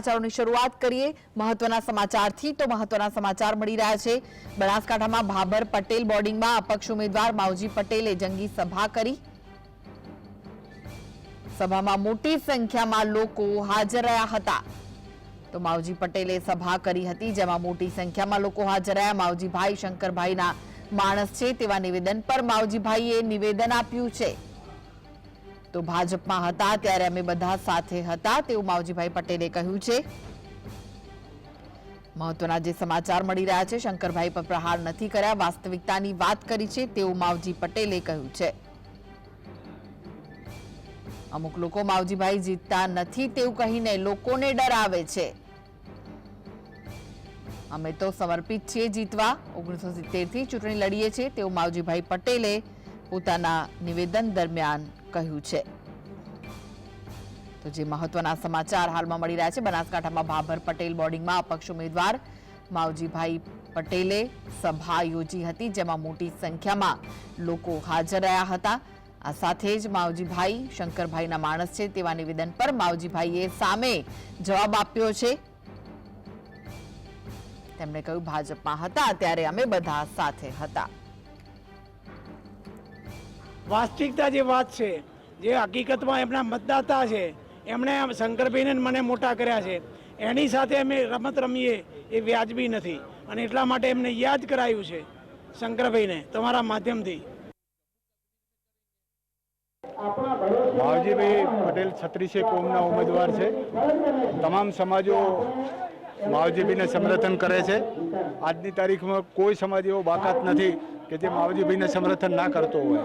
સમાચારોની શરૂઆત કરીએ મહત્વના સમાચારથી તો મહત્વના સમાચાર મળી રહ્યા છે। બનાસકાંઠામાં ભાભર પટેલ બોર્ડિંગમાં અપક્ષ ઉમેદવાર માવજી પટેલે જંગી સભા કરી। સભામાં મોટી સંખ્યામાં લોકો હાજર રહ્યા હતા। તો માવજી પટેલે સભા કરી હતી જેમાં મોટી સંખ્યામાં લોકો હાજર રહ્યા। માવજીભાઈ શંકરભાઈના માણસ છે તેવા નિવેદન પર માવજીભાઈએ નિવેદન આપ્યું છે। તો ભાજપમાં હતા ત્યારે અમે બધા સાથે હતા તેવું માવજીભાઈ પટેલે કહ્યું છે। મહત્વના જે સમાચાર મળી રહ્યા છે, શંકરભાઈ પર પ્રહાર નથી કર્યા, વાસ્તવિકતાની વાત કરી છે તેવું માવજી પટેલે કહ્યું છે। અમુક લોકો માવજીભાઈ જીતતા નથી તેવું કહીને લોકોને ડરાવે છે। અમે તો સમર્પિત છીએ જીતવા, 1970 થી ચૂંટણી લડીએ છીએ તેવું માવજીભાઈ પટેલે પોતાના નિવેદન દરમિયાન કહ્યું છે। તો જે મહત્વના સમાચાર હાલમાં મળી રહ્યા છે, બનાસકાંઠામાં ભાભર પટેલ બોર્ડિંગમાં અપક્ષ ઉમેદવાર માવજીભાઈ પટેલે સભા યોજી હતી જેમાં મોટી સંખ્યામાં લોકો હાજર રહ્યા હતા। આ સાથે જ માવજીભાઈ શંકરભાઈના માણસ છે તેવા નિવેદન પર માવજીભાઈએ સામે જવાબ આપ્યો છે। તેમણે કહ્યું ભાજપમાં હતા ત્યારે અમે બધા સાથે હતા। વાસ્તવિકતા જે વાત છે, જે હકીકતમાં એમના મતદાતા છે, એમણે શંકરભાઈને મને મોટા કર્યા છે, એની સાથે અમે રમત રમીએ એ વ્યાજબી નથી અને એટલા માટે એમને યાદ કરાયું છે શંકરભાઈને તમારા માધ્યમથી। માવજીભાઈ પટેલ છત્રીસે કોમના ઉમેદવાર છે। તમામ સમાજો માવજીભાઈને સમર્થન કરે છે। આજની તારીખમાં કોઈ સમાજ એવો બાકાત નથી કે જે માવજીભાઈને સમર્થન ના કરતો હોય।